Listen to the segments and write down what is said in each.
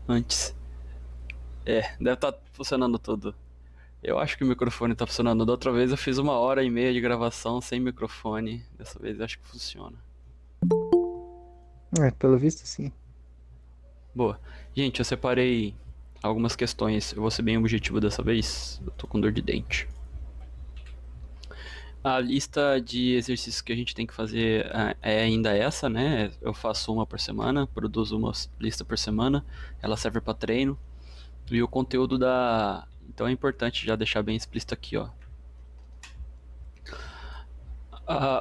antes. Deve estar funcionando tudo. Eu acho que o microfone tá funcionando. Da outra vez eu fiz 1h30 de gravação sem microfone. Dessa vez eu acho que funciona. Pelo visto, sim. Boa. Gente, eu separei algumas questões. Eu vou ser bem objetivo dessa vez. Eu tô com dor de dente. A lista de exercícios que a gente tem que fazer é ainda essa, né? Eu faço uma por semana, produzo uma lista por semana. Ela serve para treino. E o conteúdo da. Então é importante já deixar bem explícito aqui, ó.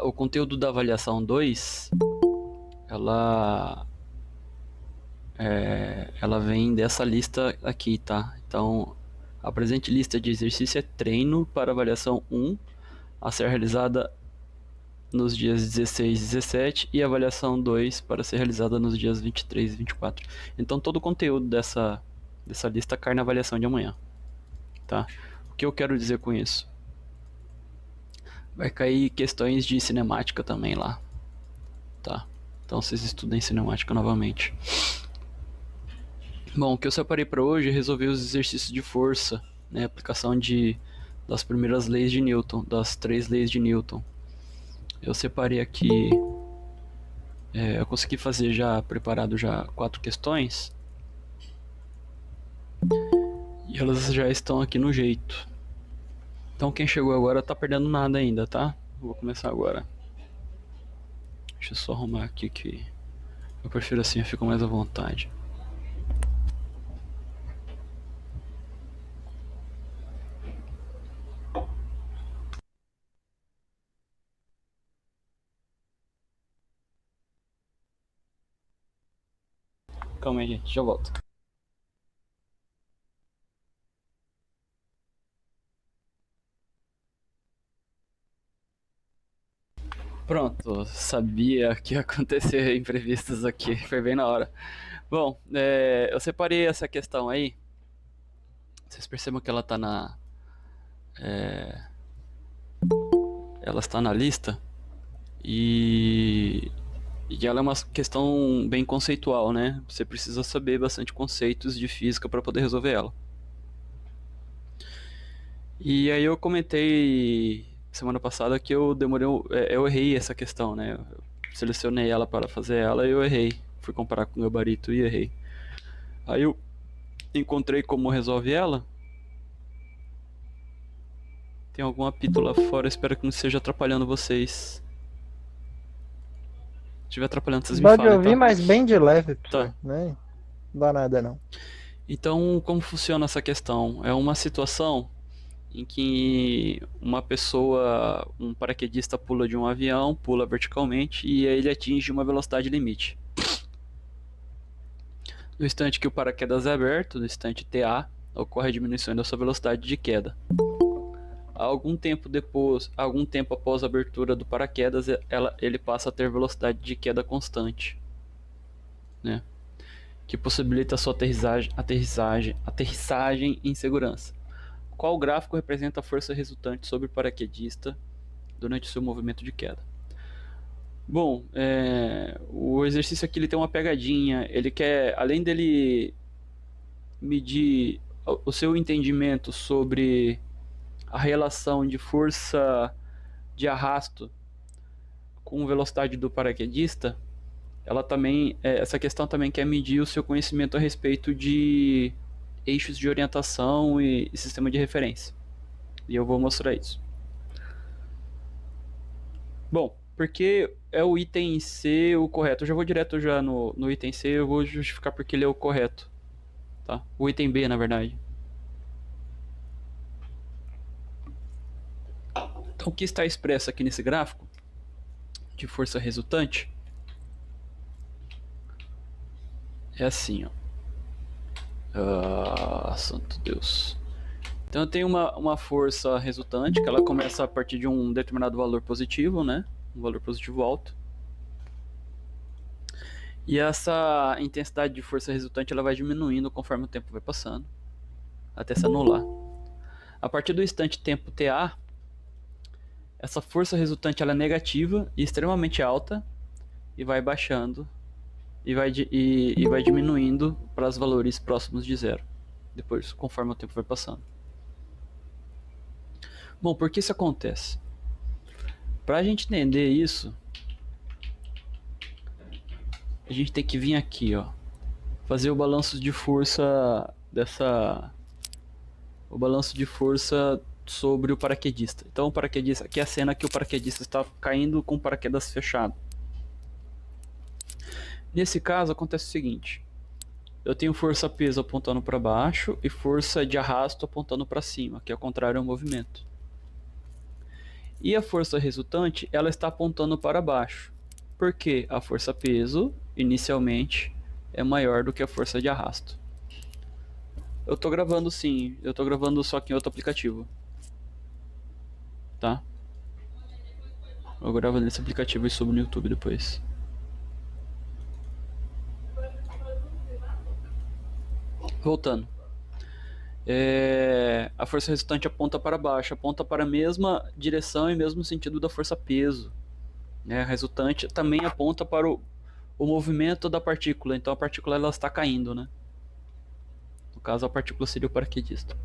O conteúdo da avaliação 2, ela ela vem dessa lista aqui, tá? Então, a presente lista de exercício é treino para avaliação 1, a ser realizada nos dias 16 e 17, e avaliação 2 para ser realizada nos dias 23 e 24. Então, todo o conteúdo dessa lista cai na avaliação de amanhã, tá? O que eu quero dizer com isso? Vai cair questões de cinemática também lá, tá? Então, vocês estudem cinemática novamente. Bom, o que eu separei para hoje é resolver os exercícios de força, né? Aplicação das primeiras leis de Newton, das 3 leis de Newton. Eu separei aqui, eu consegui fazer já, preparado já 4 questões, e elas já estão aqui no jeito. Então quem chegou agora tá perdendo nada ainda, tá? Vou começar agora. Deixa eu só arrumar aqui que eu prefiro assim, eu fico mais à vontade. Calma aí, gente, já volto. Pronto, sabia que ia acontecer imprevistos aqui, foi bem na hora. Bom, eu separei essa questão aí. Vocês percebam que ela está ela está na lista e, e ela é uma questão bem conceitual, né? Você precisa saber bastante conceitos de física para poder resolver ela. E aí eu comentei semana passada que eu demorei, eu errei essa questão, né? Eu selecionei ela para fazer ela e eu errei. Fui comparar com o gabarito e errei. Aí eu encontrei como resolve ela. Tem algum apito lá fora, espero que não esteja atrapalhando vocês. Se estiver atrapalhando, vocês me Pode falem, ouvir, tá? mas bem de leve, Tá. professor, né? Não dá nada, não. Então, como funciona essa questão? É uma situação em que uma pessoa, um paraquedista pula de um avião, pula verticalmente e aí ele atinge uma velocidade limite. No instante que o paraquedas é aberto, no instante TA, ocorre a diminuição da sua velocidade de queda. Algum tempo após a abertura do paraquedas, ele passa a ter velocidade de queda constante, né? Que possibilita a sua aterrissagem em segurança. Qual gráfico representa a força resultante sobre o paraquedista durante o seu movimento de queda? Bom, o exercício aqui ele tem uma pegadinha. Ele quer, além dele medir o seu entendimento sobre a relação de força de arrasto com velocidade do paraquedista, ela também, essa questão também quer medir o seu conhecimento a respeito de eixos de orientação e sistema de referência. E eu vou mostrar isso. Bom, porque é o item C o correto. Eu já vou direto já no item C, eu vou justificar porque ele é o correto. Tá? O item B, na verdade. Então, o que está expresso aqui nesse gráfico de força resultante é assim, ó. Santo Deus. Então, eu tenho uma força resultante que ela começa a partir de um determinado valor positivo, né? Um valor positivo alto. E essa intensidade de força resultante ela vai diminuindo conforme o tempo vai passando, até se anular. A partir do instante tempo TA, essa força resultante ela é negativa e extremamente alta e vai baixando e vai diminuindo para os valores próximos de zero, depois, conforme o tempo vai passando. Bom, por que isso acontece? Para a gente entender isso, a gente tem que vir aqui, ó, fazer o balanço de força o balanço de força sobre o paraquedista. Então, o paraquedista, aqui é a cena que o paraquedista está caindo com o paraquedas fechado. Nesse caso, acontece o seguinte: eu tenho força-peso apontando para baixo e força de arrasto apontando para cima, que é o contrário ao movimento. E a força resultante, ela está apontando para baixo, porque a força-peso, inicialmente, é maior do que a força de arrasto. Eu tô gravando sim, eu tô gravando só que em outro aplicativo. Tá? Eu gravo nesse aplicativo e subo no YouTube depois. Voltando. A força resultante aponta para baixo, aponta para a mesma direção e mesmo sentido da força-peso. A resultante também aponta para o movimento da partícula, então a partícula ela está caindo, né? No caso, a partícula seria o paraquedista.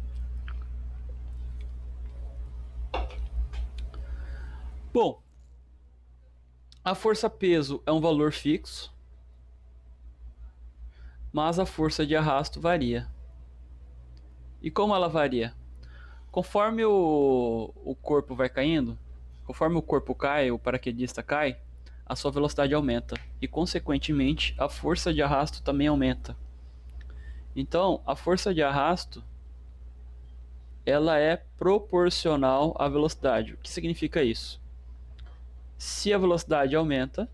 Bom, a força-peso é um valor fixo, mas a força de arrasto varia. E como ela varia? Conforme o corpo vai caindo, conforme o corpo cai, o paraquedista cai, a sua velocidade aumenta e, consequentemente, a força de arrasto também aumenta. Então, a força de arrasto ela é proporcional à velocidade. O que significa isso? Se a velocidade aumenta,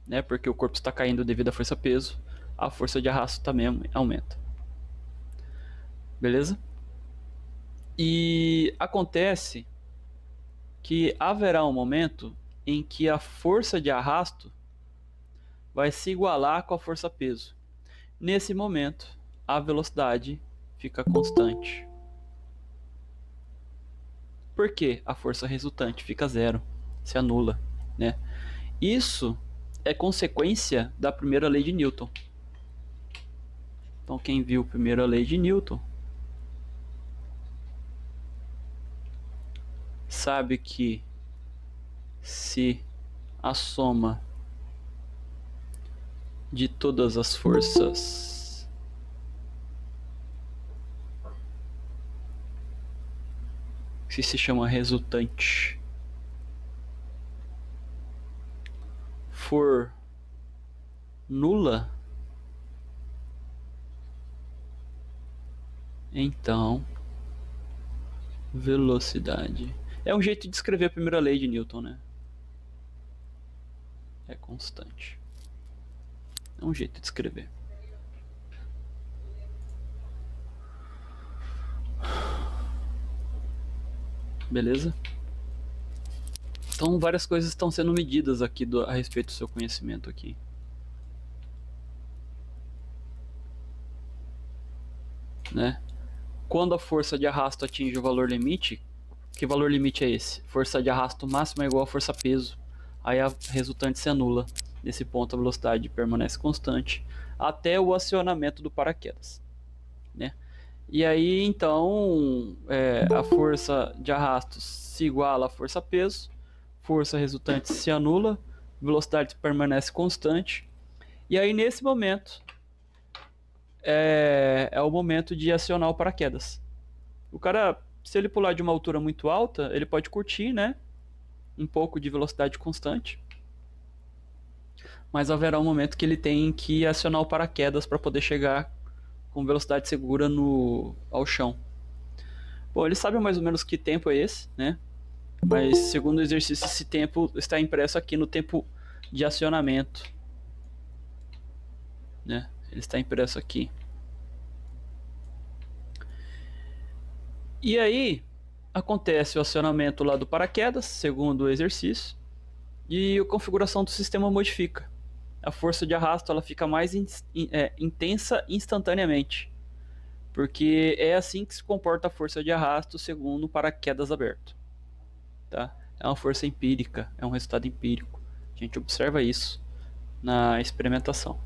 né, porque o corpo está caindo devido à força-peso, a força de arrasto também aumenta. Beleza? E acontece que haverá um momento em que a força de arrasto vai se igualar com a força-peso. Nesse momento, a velocidade fica constante. Por que a força resultante fica zero? Se anula, né? Isso é consequência da primeira lei de Newton. Então, quem viu a primeira lei de Newton sabe que se a soma de todas as forças que se chama resultante for nula, então velocidade é um jeito de escrever a primeira lei de Newton, né? É constante. É um jeito de escrever. Beleza? Então, várias coisas estão sendo medidas aqui a respeito do seu conhecimento aqui. Né? Quando a força de arrasto atinge o valor limite, que valor limite é esse? Força de arrasto máxima é igual a força-peso. Aí a resultante se anula. Nesse ponto a velocidade permanece constante até o acionamento do paraquedas. Né? E aí então a força de arrasto se iguala à força-peso, força resultante se anula, velocidade permanece constante. E aí nesse momento é o momento de acionar o paraquedas. O cara, se ele pular de uma altura muito alta, ele pode curtir, né? Um pouco de velocidade constante. Mas haverá um momento que ele tem que acionar o paraquedas para poder chegar com velocidade segura ao chão. Bom, ele sabe mais ou menos que tempo é esse, né? Mas segundo o exercício, esse tempo está impresso aqui no tempo de acionamento, né? Ele está impresso aqui. E aí acontece o acionamento lá do paraquedas, segundo o exercício, e a configuração do sistema modifica. A força de arrasto ela fica mais intensa instantaneamente, porque é assim que se comporta a força de arrasto segundo o paraquedas aberto. Tá? É uma força empírica, é um resultado empírico. A gente observa isso na experimentação.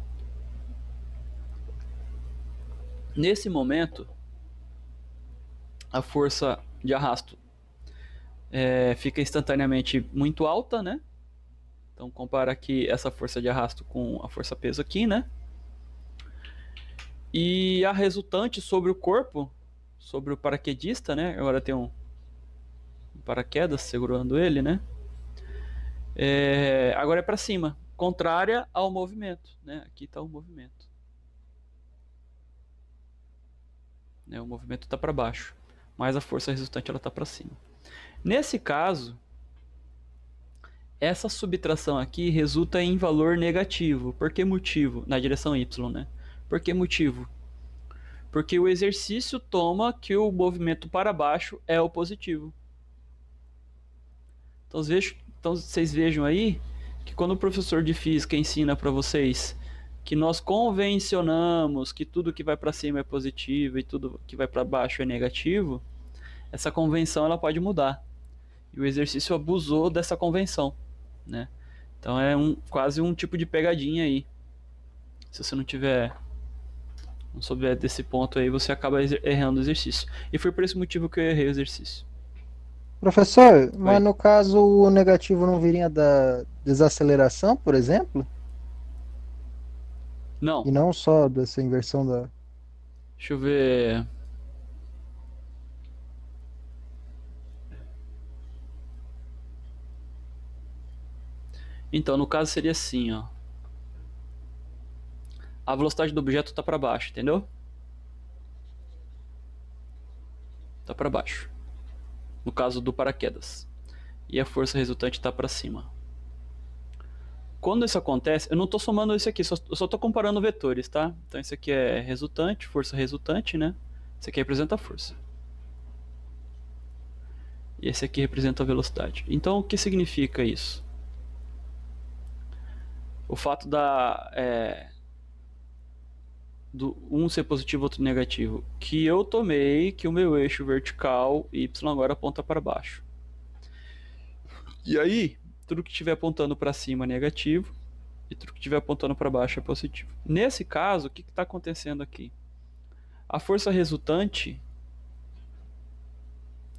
Nesse momento, a força de arrasto fica instantaneamente muito alta, né? Então compara aqui essa força de arrasto com a força peso aqui, né? E a resultante sobre o corpo, sobre o paraquedista, né? Agora tem um paraquedas segurando ele, né? Agora é para cima, contrária ao movimento, né? Aqui está o movimento. Né? O movimento está para baixo, mas a força resultante ela está para cima. Nesse caso, essa subtração aqui resulta em valor negativo. Por que motivo? Na direção y, né? Por que motivo? Porque o exercício toma que o movimento para baixo é o positivo. Então vocês vejam aí que quando o professor de física ensina para vocês que nós convencionamos que tudo que vai para cima é positivo e tudo que vai para baixo é negativo, essa convenção ela pode mudar. E o exercício abusou dessa convenção, né? Então é quase um tipo de pegadinha aí. Se você não souber desse ponto aí, você acaba errando o exercício. E foi por esse motivo que eu errei o exercício. Professor, mas Oi. no caso o negativo não viria da desaceleração, por exemplo? Não. E não só dessa inversão da. Deixa eu ver. Então, no caso seria assim, ó. A velocidade do objeto está para baixo, entendeu? Está para baixo. No caso do paraquedas. E a força resultante está para cima. Quando isso acontece, eu não estou somando isso aqui, eu só estou comparando vetores, tá? Então isso aqui é resultante, força resultante, né? Isso aqui representa a força. E esse aqui representa a velocidade. Então o que significa isso? O fato do um ser positivo e outro negativo. Que eu tomei que o meu eixo vertical y agora aponta para baixo. E aí, tudo que estiver apontando para cima é negativo e tudo que estiver apontando para baixo é positivo. Nesse caso, o que está acontecendo aqui? A força resultante,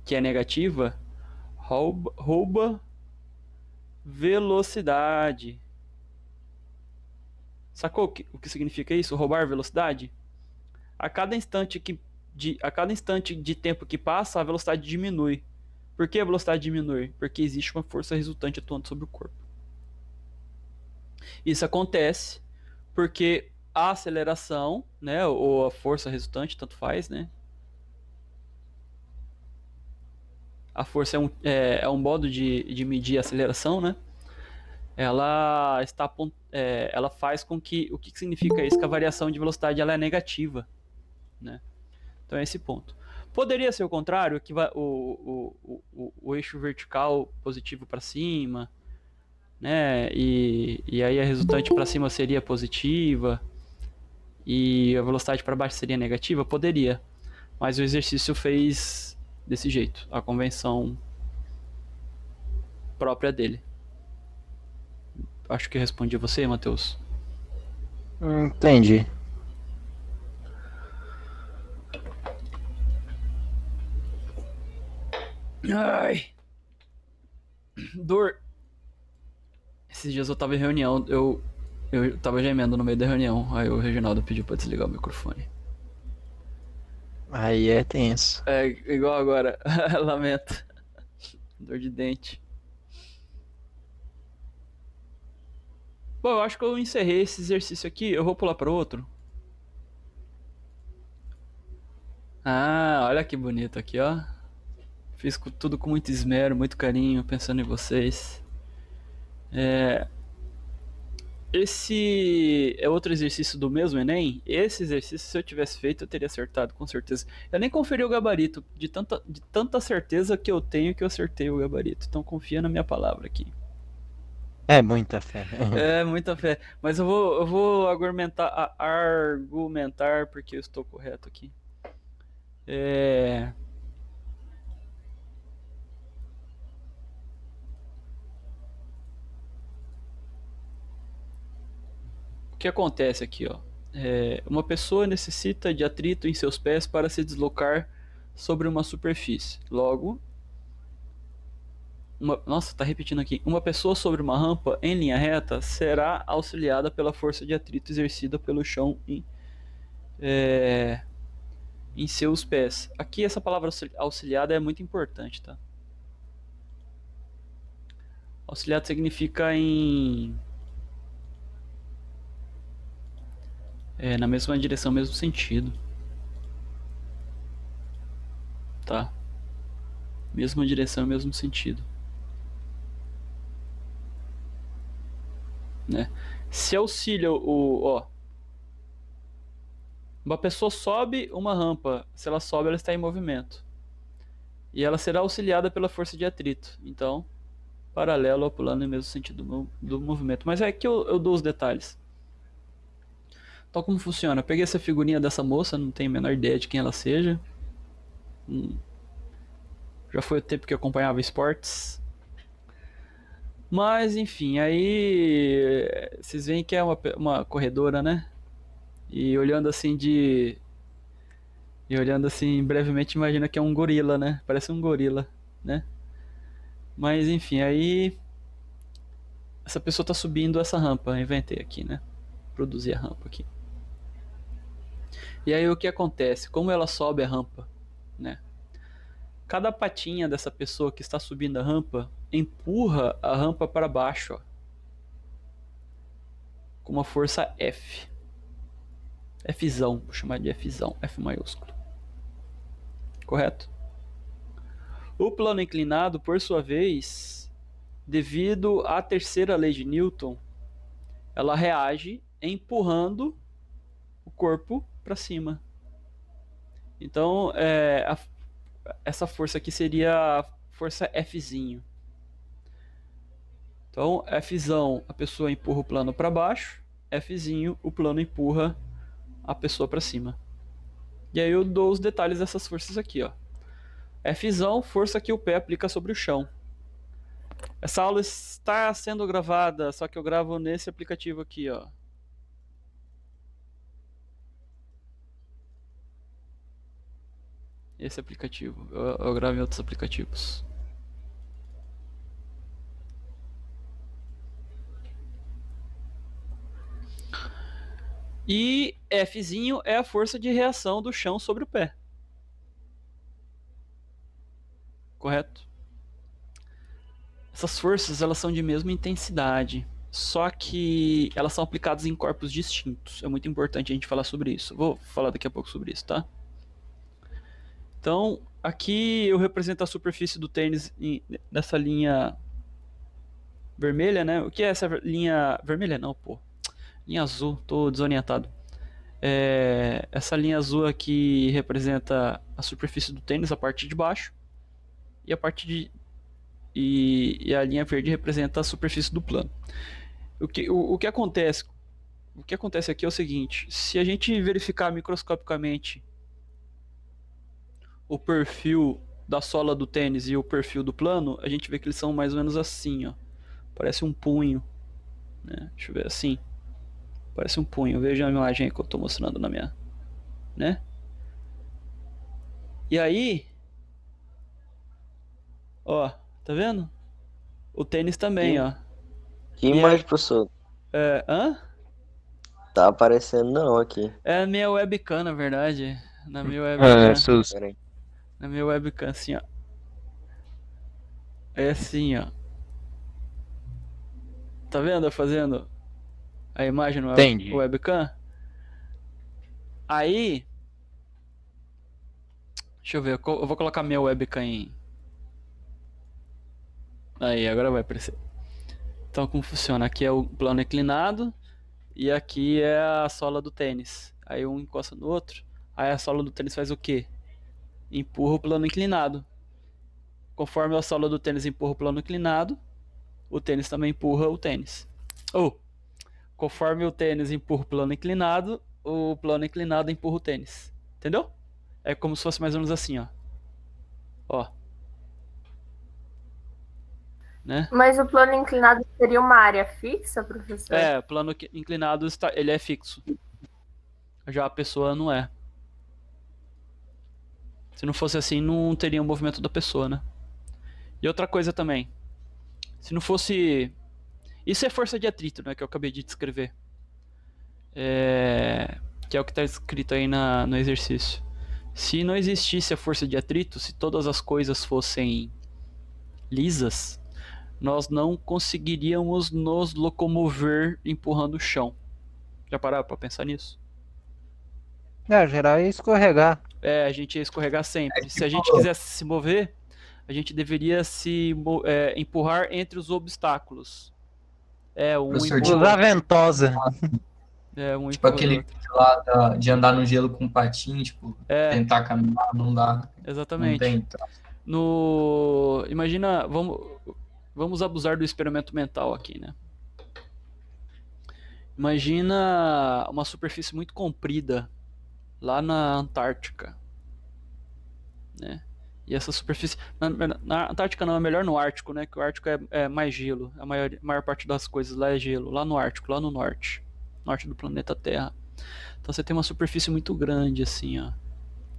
que é negativa, rouba velocidade. Sacou o que significa isso? Roubar velocidade? A cada instante de tempo que passa, a velocidade diminui. Por que a velocidade diminui? Porque existe uma força resultante atuando sobre o corpo. Isso acontece porque a aceleração, né, ou a força resultante, tanto faz, né? A força é um modo de medir a aceleração, né? Ela faz com que o que significa isso? Que a variação de velocidade ela é negativa, né? Então é esse ponto. Poderia ser o contrário, que o eixo vertical positivo para cima, né? E aí a resultante para cima seria positiva e a velocidade para baixo seria negativa? Poderia. Mas o exercício fez desse jeito, a convenção própria dele. Acho que respondi a você, Matheus. Entendi. Ai, dor. Esses dias eu tava em reunião, eu tava gemendo no meio da reunião, aí o Reginaldo pediu pra desligar o microfone. Aí é tenso. É igual agora, lamento. Dor de dente. Bom, eu acho que eu encerrei esse exercício aqui, eu vou pular para outro. Ah, olha que bonito aqui, ó. Fiz tudo com muito esmero, muito carinho, pensando em vocês. É, esse é outro exercício do mesmo Enem. Esse exercício, se eu tivesse feito, eu teria acertado, com certeza. Eu nem conferi o gabarito, de tanta certeza que eu tenho que eu acertei o gabarito. Então confia na minha palavra aqui. É muita fé. É muita fé. Mas eu vou argumentar porque eu estou correto aqui. É, que acontece aqui, ó? Uma pessoa necessita de atrito em seus pés para se deslocar sobre uma superfície. Logo, nossa, tá repetindo aqui. Uma pessoa sobre uma rampa em linha reta será auxiliada pela força de atrito exercida pelo chão é, em seus pés. Aqui essa palavra auxiliada é muito importante, tá? Auxiliado significa na mesma direção, mesmo sentido, tá? Mesma direção, mesmo sentido, né? Se auxilia ó, uma pessoa sobe uma rampa, se ela sobe, ela está em movimento. E ela será auxiliada pela força de atrito. Então, paralelo ao pulando no mesmo sentido do movimento. Mas é que eu dou os detalhes. Então, como funciona? Eu peguei essa figurinha dessa moça, não tenho a menor ideia de quem ela seja. Já foi o tempo que eu acompanhava esportes. Mas, enfim, aí vocês veem que é uma corredora, né? E olhando assim brevemente, imagina que é um gorila, né? Parece um gorila, né? Mas, enfim, aí essa pessoa tá subindo essa rampa. Inventei aqui, né? Produzi a rampa aqui. E aí o que acontece? Como ela sobe a rampa, né? Cada patinha dessa pessoa que está subindo a rampa empurra a rampa para baixo, ó, com uma força F. Fzão, vou chamar de Fzão, F maiúsculo. Correto? O plano inclinado, por sua vez, devido à terceira lei de Newton, ela reage empurrando o corpo para cima. Então, essa força aqui seria a força Fzinho. Então, Fzão, a pessoa empurra o plano para baixo, Fzinho, o plano empurra a pessoa para cima. E aí eu dou os detalhes dessas forças aqui, ó. Fzão, força que o pé aplica sobre o chão. Essa aula está sendo gravada, só que eu gravo nesse aplicativo aqui, ó. Esse aplicativo. Eu gravo em outros aplicativos. E Fzinho é a força de reação do chão sobre o pé. Correto? Essas forças, elas são de mesma intensidade, só que elas são aplicadas em corpos distintos. É muito importante a gente falar sobre isso. Vou falar daqui a pouco sobre isso, tá? Então, aqui eu represento a superfície do tênis nessa linha vermelha, né? O que é essa linha vermelha? Não, pô. Linha azul, tô desorientado. Essa linha azul aqui representa a superfície do tênis, a parte de baixo, e a parte de e a linha verde representa a superfície do plano. O que acontece? O que acontece aqui é o seguinte: se a gente verificar microscopicamente o perfil da sola do tênis e o perfil do plano, a gente vê que eles são mais ou menos assim, ó. Parece um punho, né? Deixa eu ver assim. Parece um punho. Veja a imagem aí que eu estou mostrando na minha, né? E aí, ó, tá vendo? O tênis também, Que, ó. que E imagem, professor? hã? Tá aparecendo não aqui. É a minha webcam, na verdade. Na minha É, webcam. seus. Pera aí. Na minha webcam, assim, ó. É assim, ó. Tá vendo eu fazendo a imagem no Entendi. webcam? Aí, deixa eu ver, eu vou colocar minha webcam em. Aí, agora vai aparecer. Então, como funciona? Aqui é o plano inclinado e aqui é a sola do tênis. Aí um encosta no outro. Aí a sola do tênis faz o quê? Empurra o plano inclinado. Conforme a sola do tênis empurra o plano inclinado, o tênis também empurra o tênis. Ou, conforme o tênis empurra o plano inclinado empurra o tênis. Entendeu? É como se fosse mais ou menos assim, ó. Ó. né? Mas o plano inclinado seria uma área fixa, professor? O plano inclinado ele é fixo. Já a pessoa não é. Se não fosse assim, não teria o movimento da pessoa, né? E outra coisa também. Se não fosse... Isso é força de atrito, né? Que eu acabei de descrever. Que é o que está escrito aí no exercício. Se não existisse a força de atrito, se todas as coisas fossem lisas, nós não conseguiríamos nos locomover empurrando o chão. Já pararam para pensar nisso? Geral ia escorregar. A gente ia escorregar sempre. Se a gente tipo- quisesse se mover, a gente deveria empurrar entre os obstáculos. Professor, Usar ventosa. Um tipo empurra o aquele outro. lá de andar no gelo com patins, tipo, É. tentar caminhar, não dá. Não Exatamente. tem. Imagina, vamos abusar do experimento mental aqui, né? Imagina uma superfície muito comprida lá na Antártica, né? E essa superfície... Na Antártica não, é melhor no Ártico, né? Que o Ártico é mais gelo. A maior parte das coisas lá é gelo. Lá no Ártico, lá no norte. Norte do planeta Terra. Então você tem uma superfície muito grande, assim, ó.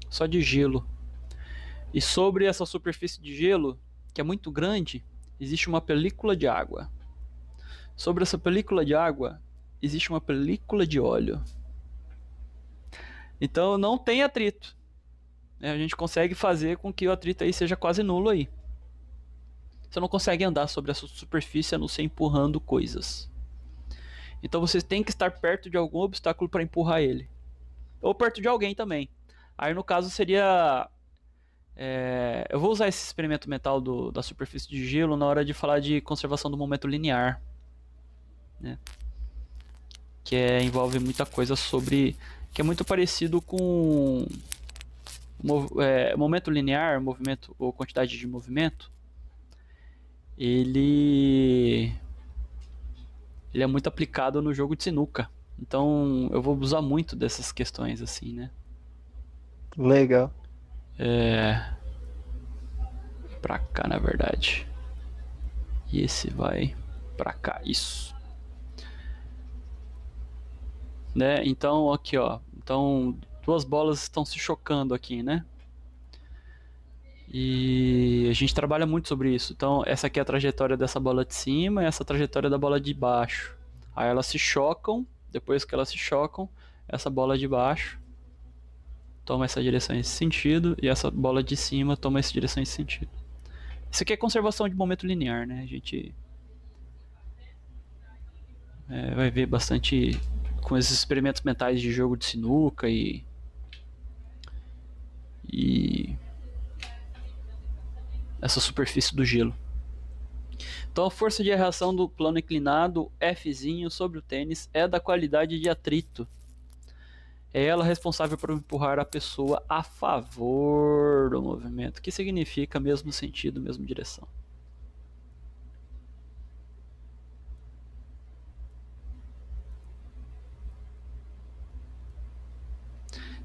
Só de gelo. E sobre essa superfície de gelo, que é muito grande, existe uma película de água. Sobre essa película de água, existe uma película de óleo. Então não tem atrito. A gente consegue fazer com que o atrito aí seja quase nulo aí. Você não consegue andar sobre essa superfície a não ser empurrando coisas. Então você tem que estar perto de algum obstáculo para empurrar ele. Ou perto de alguém também. Aí no caso seria... eu vou usar esse experimento mental da superfície de gelo na hora de falar de conservação do momento linear, né? Que envolve muita coisa sobre... Que é muito parecido com... momento linear, movimento ou quantidade de movimento. Ele é muito aplicado no jogo de sinuca. Então eu vou usar muito dessas questões assim, né? Legal. Pra cá, na verdade. E esse vai pra cá, isso. Né? Então, aqui, ó. Então, duas bolas estão se chocando aqui, né? E a gente trabalha muito sobre isso. Então, essa aqui é a trajetória dessa bola de cima e essa trajetória da bola de baixo. Aí elas se chocam. Depois que elas se chocam, essa bola de baixo toma essa direção nesse sentido e essa bola de cima toma essa direção nesse sentido. Isso aqui é conservação de momento linear, né? A gente vai ver bastante com esses experimentos mentais de jogo de sinuca e essa superfície do gelo. Então a força de reação do plano inclinado Fzinho sobre o tênis é da qualidade de atrito. É ela responsável por empurrar a pessoa a favor do movimento, que significa mesmo sentido, mesma direção.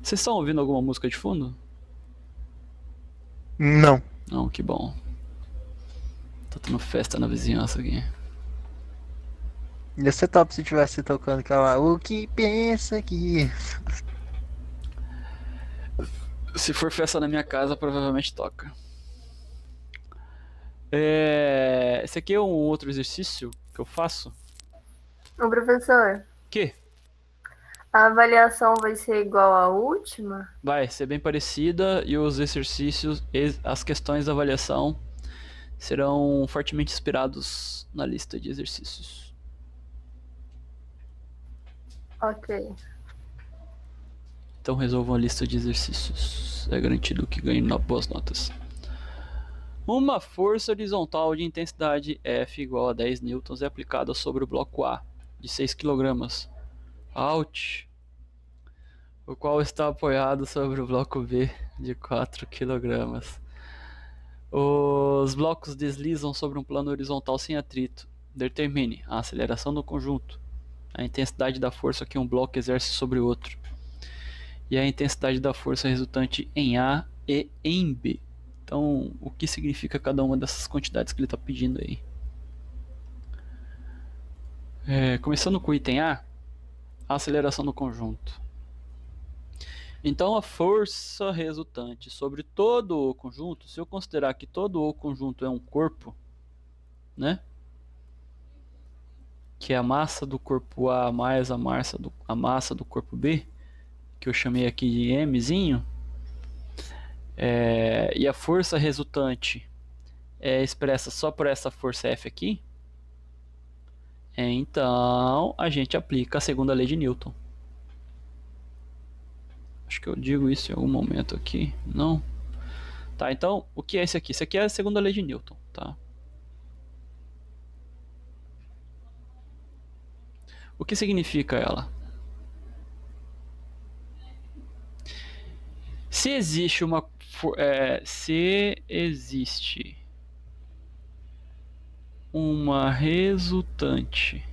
Vocês estão ouvindo alguma música de fundo? Não. Não, que bom. Tá tendo festa na vizinhança aqui. Ia ser top se tivesse tocando aquela... O que pensa que... Se for festa na minha casa, provavelmente toca. Esse aqui é um outro exercício que eu faço. Ô, professor, Que? a avaliação vai ser igual à última? Vai ser bem parecida e os exercícios, as questões da avaliação serão fortemente inspirados na lista de exercícios. Ok. Então resolvam a lista de exercícios. É garantido que ganhem boas notas. Uma força horizontal de intensidade F igual a 10 newtons é aplicada sobre o bloco A de 6 kg. Ouch! O qual está apoiado sobre o bloco B de 4 kg. Os blocos deslizam sobre um plano horizontal sem atrito. Determine a aceleração do conjunto, a intensidade da força que um bloco exerce sobre o outro, e a intensidade da força resultante em A e em B. Então, o que significa cada uma dessas quantidades que ele está pedindo aí? Começando com o item A aceleração do conjunto. Então a força resultante sobre todo o conjunto, se eu considerar que todo o conjunto é um corpo, né? Que é a massa do corpo A mais a massa do corpo B, que eu chamei aqui de Mzinho, e a força resultante é expressa só por essa força F aqui, então a gente aplica a segunda lei de Newton. Acho que eu digo isso em algum momento aqui. Não? Tá, então, o que é esse aqui? Esse aqui é a segunda lei de Newton, tá? O que significa ela? Se existe uma resultante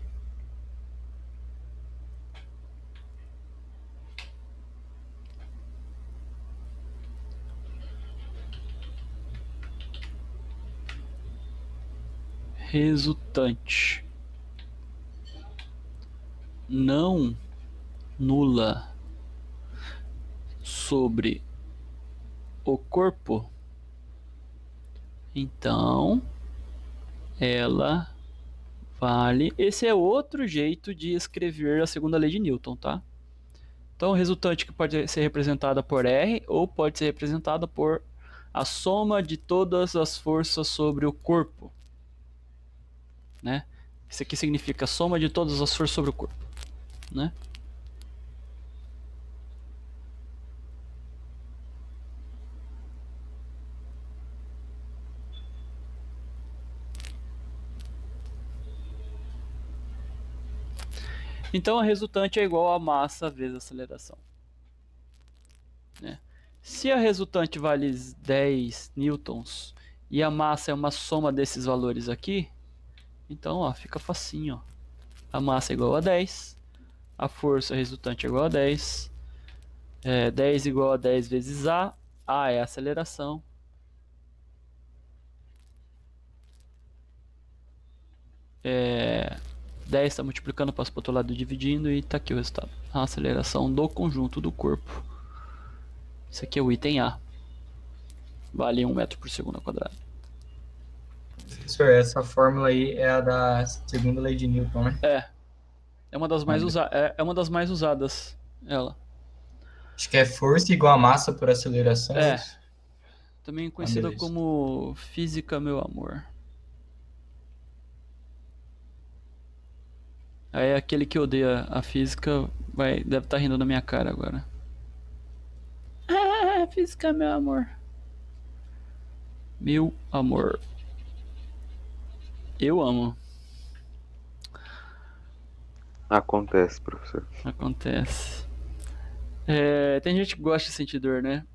não nula sobre o corpo, então ela vale. Esse é outro jeito de escrever a segunda lei de Newton, tá? Então, resultante que pode ser representada por R ou pode ser representada por a soma de todas as forças sobre o corpo, né? Isso aqui significa a soma de todas as forças sobre o corpo, né? Então a resultante é igual a massa vezes a aceleração, né? Se a resultante vale 10 newtons e a massa é uma soma desses valores aqui, então ó, fica facinho, ó. A massa é igual a 10, a força resultante é igual a 10, 10 igual a 10 vezes A é a aceleração, é, 10 está multiplicando, passo para o outro lado dividindo e está aqui o resultado. A aceleração do conjunto do corpo. Isso aqui é o item A. Vale 1 metro por segundo ao quadrado. Professor, essa fórmula aí é a da segunda lei de Newton, né? É uma das mais usadas, ela. Acho que é força igual a massa por aceleração. Isso? Também conhecida beleza. como física, meu amor. Aí aquele que odeia a física deve estar rindo na minha cara agora. Física, meu amor. Meu amor. Eu amo. Acontece, professor. Acontece. Tem gente que gosta de sentir dor, né?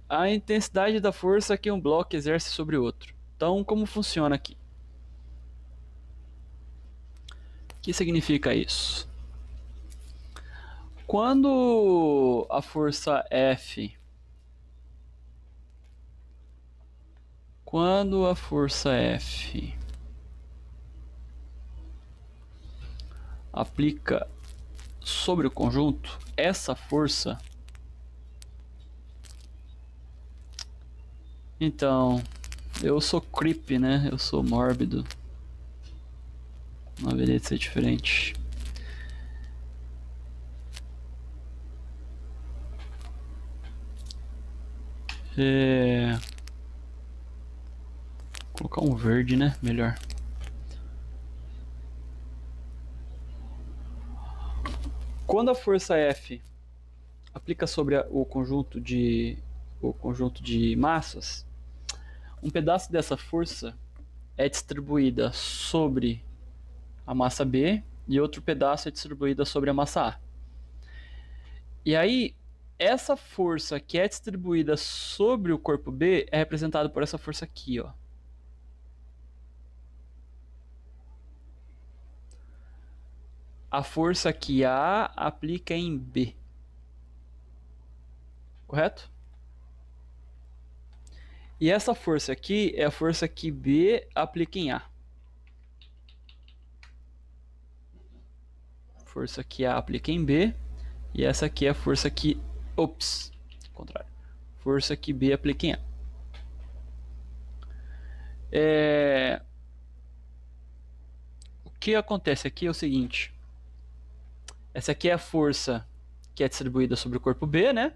A intensidade da força que um bloco exerce sobre o outro. Então, como funciona aqui? O que significa isso? Quando a força F aplica sobre o conjunto, essa força, então, eu sou creep, né? Eu sou mórbido. Não haveria de ser diferente. Vou colocar um verde, né? Melhor. Quando a força F aplica sobre o conjunto de massas, um pedaço dessa força é distribuída sobre a massa B e outro pedaço é distribuída sobre a massa A. E aí, essa força que é distribuída sobre o corpo B é representada por essa força aqui, ó. A força que A aplica em B. Correto? E essa força aqui é a força que B aplica em A. força que A aplica em B, e essa aqui é a força que... Ops, contrário. Força que B aplica em A. O que acontece aqui é o seguinte. Essa aqui é a força que é distribuída sobre o corpo B, né?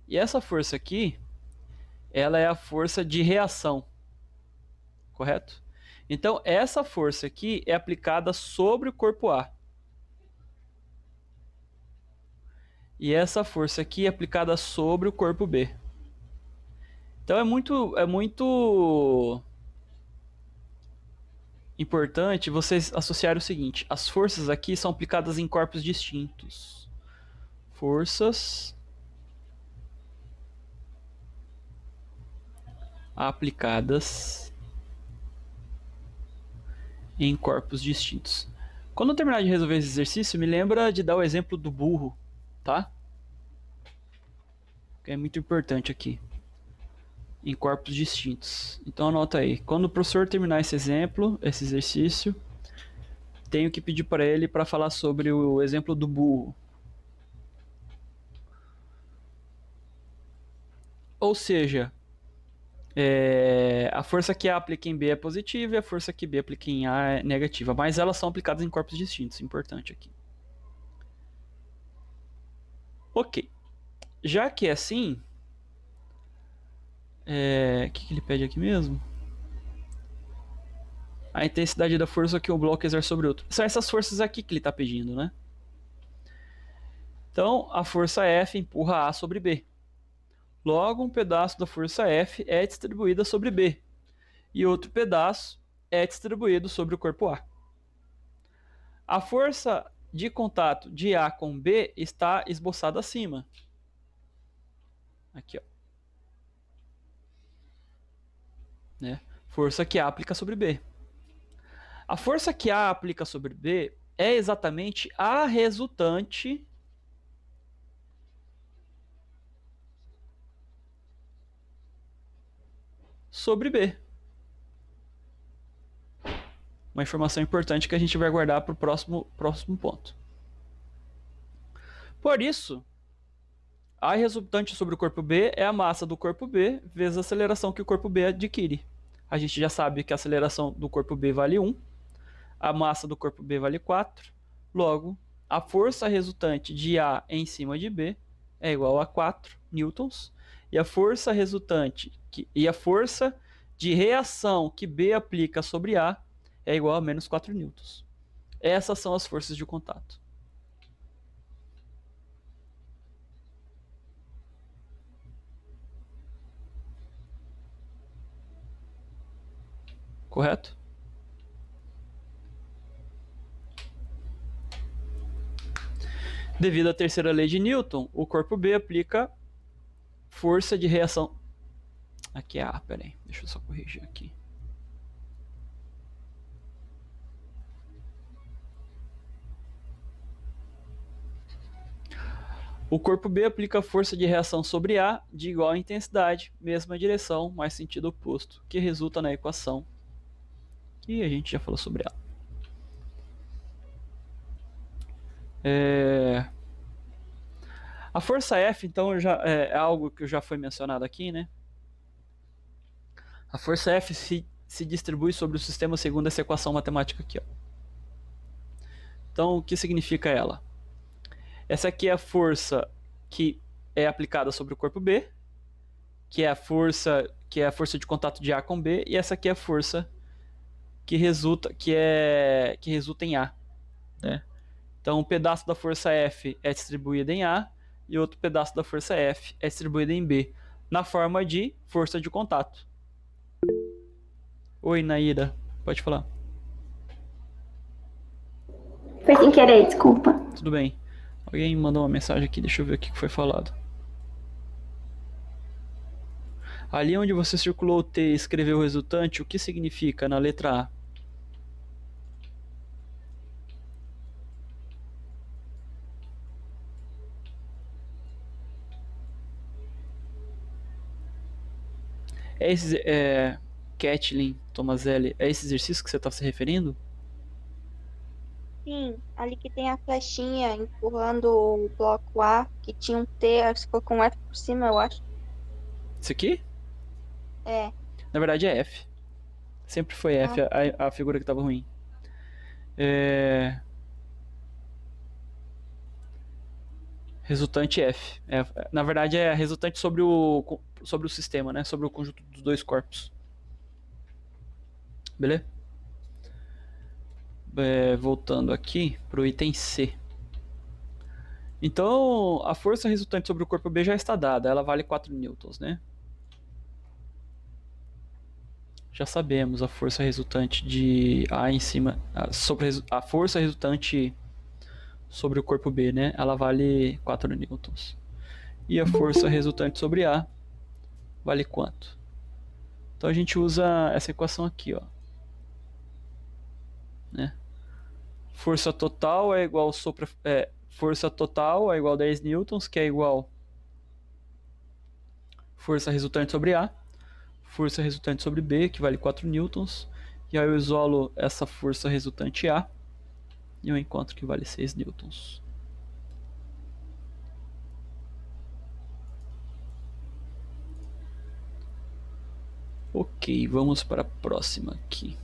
E essa força aqui, ela é a força de reação, correto? Então, essa força aqui é aplicada sobre o corpo A. E essa força aqui é aplicada sobre o corpo B. Então, é muito importante vocês associarem o seguinte. As forças aqui são aplicadas em corpos distintos. Forças aplicadas em corpos distintos. Quando eu terminar de resolver esse exercício, me lembra de dar o exemplo do burro, tá? Que é muito importante aqui. Em corpos distintos. Então anota aí. Quando o professor terminar esse exemplo, esse exercício, tenho que pedir para ele para falar sobre o exemplo do burro. Ou seja, a força que A aplica em B é positiva e a força que B aplica em A é negativa. Mas elas são aplicadas em corpos distintos. Importante aqui. Ok. Já que é assim... O que ele pede aqui mesmo? A intensidade da força que um bloco exerce sobre outro. São essas forças aqui que ele está pedindo, né? Então, a força F empurra A sobre B. Logo, um pedaço da força F é distribuída sobre B. E outro pedaço é distribuído sobre o corpo A. A força de contato de A com B está esboçada acima. Aqui, ó. Né? Força que A aplica sobre B. A força que A aplica sobre B é exatamente a resultante sobre B. Uma informação importante que a gente vai guardar para o próximo ponto. Por isso, a resultante sobre o corpo B é a massa do corpo B vezes a aceleração que o corpo B adquire. A gente já sabe que a aceleração do corpo B vale 1, a massa do corpo B vale 4, logo, a força resultante de A em cima de B é igual a 4 newtons, e a força resultante e a força de reação que B aplica sobre A é igual a menos 4 newtons. Essas são as forças de contato. Correto? Devido à terceira lei de Newton, o corpo B aplica força de reação. Aqui é A, peraí, deixa eu só corrigir aqui. O corpo B aplica força de reação sobre A de igual intensidade, mesma direção, mas sentido oposto, que resulta na equação que a gente já falou sobre ela. A força F, então, é algo que já foi mencionado aqui, né? A força F se distribui sobre o sistema segundo essa equação matemática aqui, ó. Então, o que significa ela? Essa aqui é a força que é aplicada sobre o corpo B, que é a força de contato de A com B, e essa aqui é a força que resulta em A, né? Então, um pedaço da força F é distribuído em A e outro pedaço da força F é distribuído em B, na forma de força de contato. Oi, Naira, pode falar. Foi sem querer, desculpa. Tudo bem. Alguém mandou uma mensagem aqui, deixa eu ver o que foi falado. Ali onde você circulou o T e escreveu o resultante, o que significa na letra A? Kathleen Tomazelli, é esse exercício que você está se referindo? Sim, ali que tem a flechinha empurrando o bloco A, que tinha um T, aí você colocou um F por cima, eu acho. Isso aqui, É. na verdade, é F. Sempre foi Ah, F a figura que tava ruim. É... Resultante F. Na verdade, é resultante sobre o sistema, né? Sobre o conjunto dos dois corpos. Beleza? Voltando aqui pro item C. Então, a força resultante sobre o corpo B já está dada. Ela vale 4 newtons, né? Já sabemos a força resultante de A em cima... Sobre a força resultante sobre o corpo B, né? Ela vale 4 newtons. E a força resultante sobre A vale quanto? Então a gente usa essa equação aqui, ó. Né? Força total é igual força total é igual a 10 newtons, que é igual força resultante sobre A, força resultante sobre B, que vale 4 newtons, e aí eu isolo essa força resultante A e eu encontro que vale 6 newtons. Ok, vamos para a próxima aqui.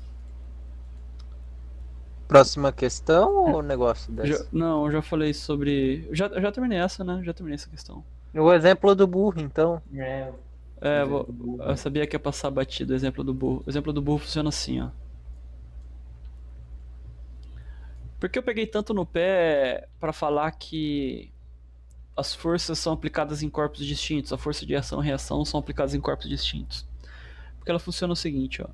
Próxima questão ou negócio dessa? Não, eu já falei sobre... Já terminei essa, né? Já terminei essa questão. O exemplo do burro, então. Eu sabia que ia passar batido o exemplo do burro. O exemplo do burro funciona assim, ó. Por que eu peguei tanto no pé para falar que as forças são aplicadas em corpos distintos, a força de ação e reação são aplicadas em corpos distintos? Porque ela funciona o seguinte, ó.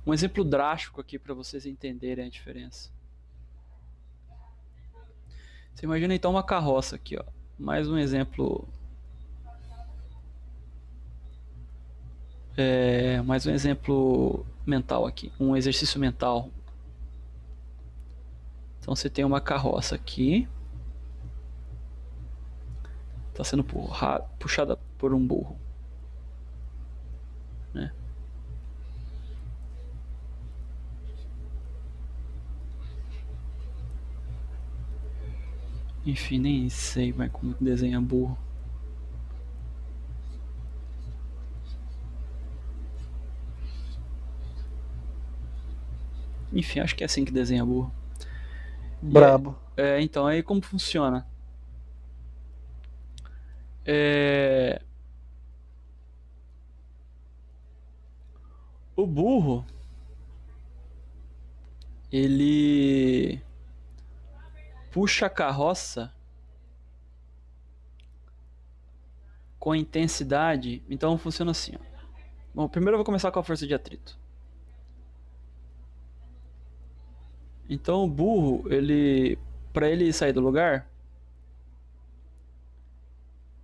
Um exemplo drástico aqui para vocês entenderem a diferença. Você imagina então uma carroça aqui, ó. Mais um exemplo. Mais um exemplo mental aqui. Um exercício mental. Então você tem uma carroça aqui. Está sendo puxada por um burro. Né? Enfim, nem sei mais como desenha burro. Enfim, acho que é assim que desenha burro. Brabo. Então, aí como funciona? O burro, ele puxa a carroça com intensidade. Então funciona assim, ó. Bom, primeiro eu vou começar com a força de atrito. Então o burro, para ele sair do lugar,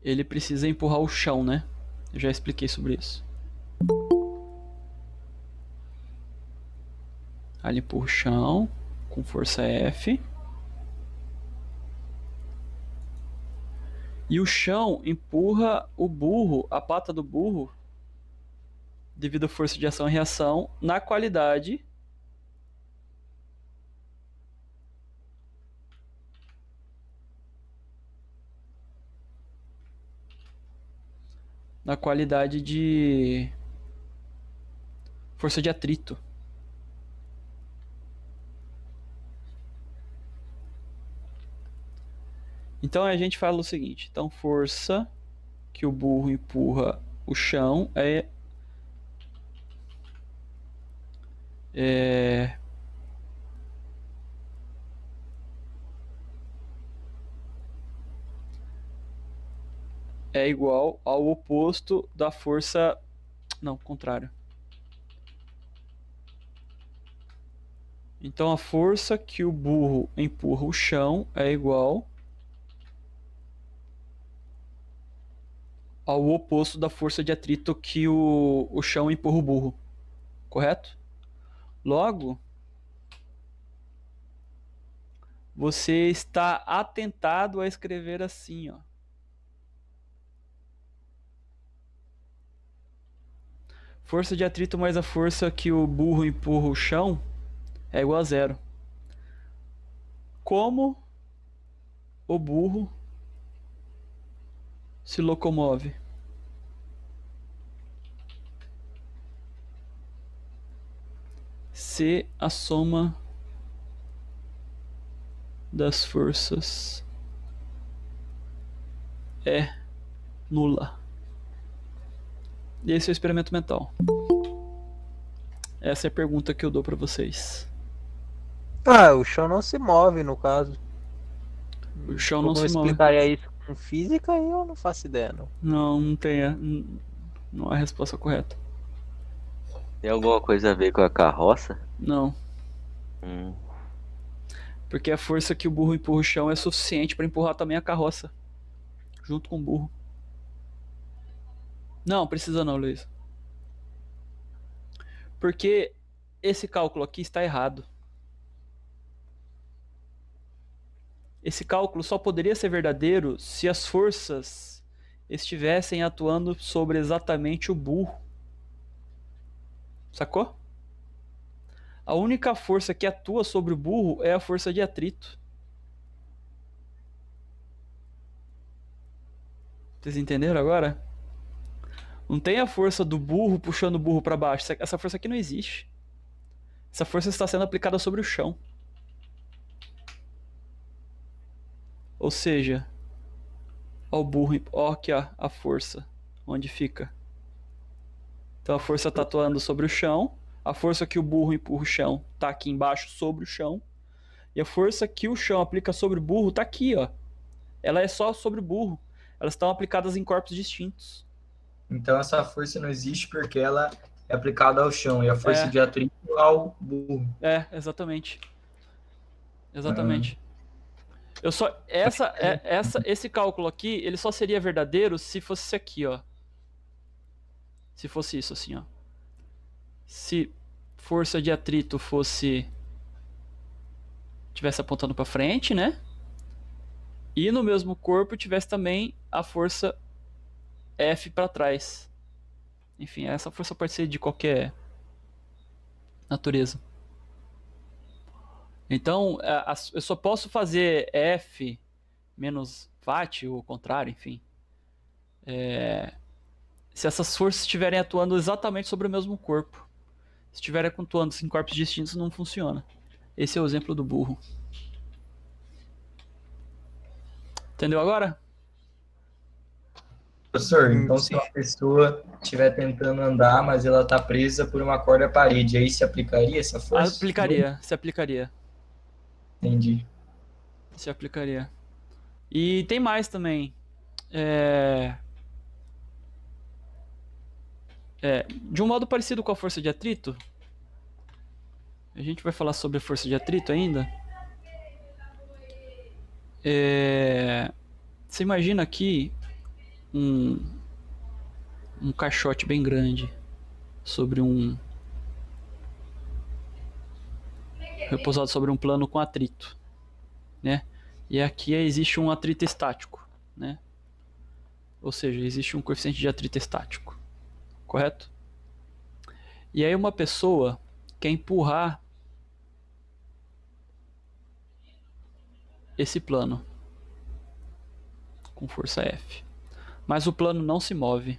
ele precisa empurrar o chão, né? Eu já expliquei sobre isso. Aí ele empurra o chão com força F. E o chão empurra o burro, a pata do burro, devido à força de ação e reação, na qualidade de força de atrito. Então a gente fala o seguinte, então força que o burro empurra o chão é igual ao oposto da força... Não, contrário. Então a força que o burro empurra o chão é igual ao oposto da força de atrito que o chão empurra o burro. Correto? Logo, você está atentado a escrever assim, ó. Força de atrito mais a força que o burro empurra o chão é igual a 0. Como o burro se locomove? Se a soma das forças é nula. E esse é o experimento mental. Essa é a pergunta que eu dou pra vocês. Ah, o chão não se move, no caso. O chão não Como eu se move. explicaria isso com física, eu não faço ideia, não. Não tem. Não é a resposta correta. Tem alguma coisa a ver com a carroça? Não. Hum. Porque a força que o burro empurra o chão é suficiente pra empurrar também a carroça. Junto com o burro. Não, precisa não, Luiz. Porque esse cálculo aqui está errado. Esse cálculo só poderia ser verdadeiro se as forças estivessem atuando sobre exatamente o burro. Sacou? A única força que atua sobre o burro é a força de atrito. Vocês entenderam agora? Não tem a força do burro puxando o burro para baixo. Essa força aqui não existe. Essa força está sendo aplicada sobre o chão. Ou seja, ó o burro, ó aqui ó, a força, onde fica. Então a força está atuando sobre o chão, a força que o burro empurra o chão está aqui embaixo sobre o chão, e a força que o chão aplica sobre o burro está aqui, ó. Ela é só sobre o burro. Elas estão aplicadas em corpos distintos. Então essa força não existe porque ela é aplicada ao chão e a força de atrito ao burro. É, exatamente. Exatamente. Eu só esse cálculo aqui, ele só seria verdadeiro se fosse esse aqui, ó. Se fosse isso assim, ó. Se força de atrito fosse tivesse apontando para frente, né? E no mesmo corpo tivesse também a força F para trás. Enfim, essa força pode ser de qualquer natureza. Então, eu só posso fazer F menos VAT, ou o contrário, enfim. Se essas forças estiverem atuando exatamente sobre o mesmo corpo. Se estiverem atuando em corpos distintos, não funciona. Esse é o exemplo do burro. Entendeu agora? Professor, então se uma pessoa estiver tentando andar, mas ela está presa por uma corda à parede, aí se aplicaria essa força? Se aplicaria. Entendi. Se aplicaria. E tem mais também. De um modo parecido com a força de atrito, a gente vai falar sobre a força de atrito ainda. Você imagina aqui um caixote bem grande sobre repousado sobre um plano com atrito, né? E aqui existe um atrito estático, né? Ou seja, existe um coeficiente de atrito estático, correto? E aí uma pessoa quer empurrar esse plano com força F, mas o plano não se move.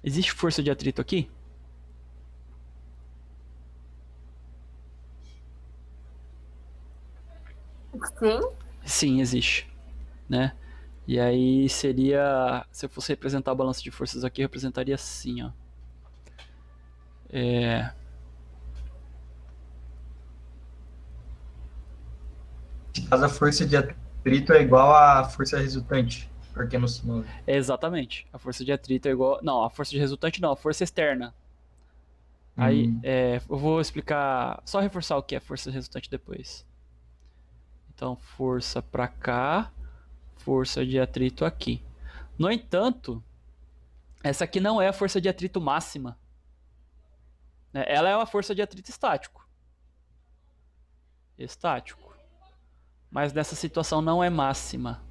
Existe força de atrito aqui? Sim. Sim, existe, né? E aí seria, se eu fosse representar a balança de forças aqui, eu representaria assim, ó. Mas a força de atrito é igual à força resultante, porque não se move. Exatamente. A força de atrito é igual... Não, a força de resultante não, a força externa. Aí, eu vou explicar... Só reforçar o que é força resultante depois. Então, força pra cá, força de atrito aqui. No entanto, essa aqui não é a força de atrito máxima. Ela é uma força de atrito estático. Estático. Mas nessa situação não é máxima.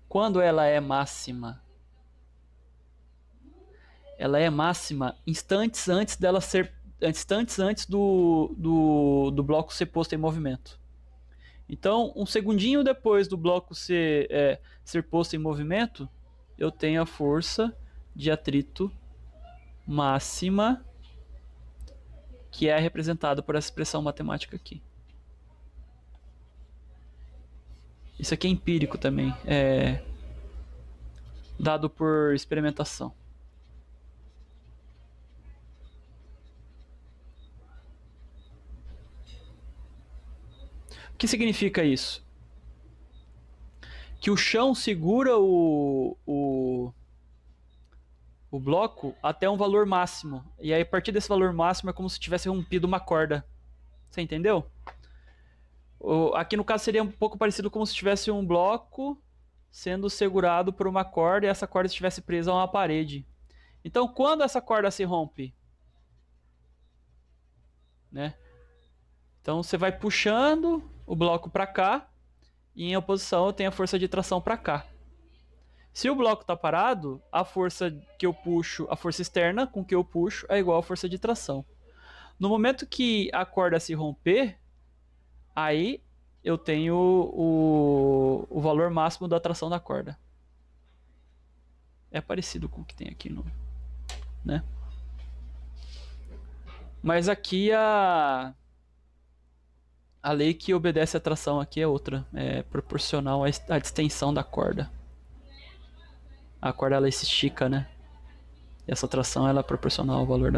Quando ela é máxima? ela é máxima instantes antes dela ser instantes antes do bloco ser posto em movimento. Então, um segundinho depois do bloco ser posto em movimento, eu tenho a força de atrito máxima, que é representada por essa expressão matemática aqui. Isso aqui é empírico também, é dado por experimentação. O que significa isso? Que o chão segura o bloco até um valor máximo. E aí, a partir desse valor máximo, é como se tivesse rompido uma corda. Você entendeu? Aqui no caso seria um pouco parecido como se tivesse um bloco sendo segurado por uma corda e essa corda estivesse presa a uma parede. Então, quando essa corda se rompe, né? Então, você vai puxando o bloco para cá e em oposição eu tenho a força de tração para cá. Se o bloco está parado, a força que eu puxo, a força externa com que eu puxo é igual à força de tração. No momento que a corda se romper, aí eu tenho o valor máximo da tração da corda. É parecido com o que tem aqui né? Mas aqui a lei que obedece à tração aqui é outra, é proporcional à extensão da corda. A corda ela se estica, né? E essa tração ela é proporcional ao valor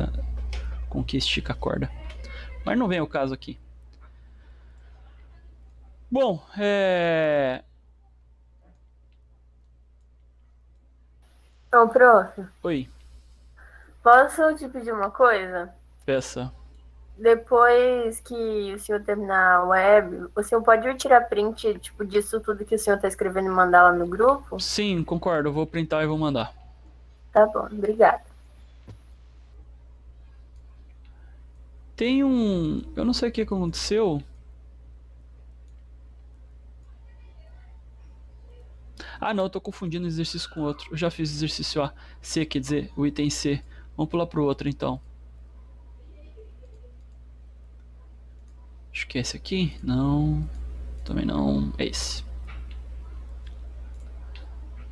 com que estica a corda. Mas não vem o caso aqui. Bom, Então, prof, Oi, posso te pedir uma coisa? peça. Depois que o senhor terminar a web, o senhor pode tirar print, tipo, disso tudo que o senhor tá escrevendo e mandar lá no grupo? Sim, concordo. Eu vou printar e vou mandar. Tá bom, obrigada. Tem um... Eu não sei o que aconteceu. Ah, não, eu tô confundindo um exercício com outro. Eu já fiz o exercício A. C, quer dizer, o item C. Vamos pular pro outro, então. Acho que é esse aqui. Não. Também não. É esse.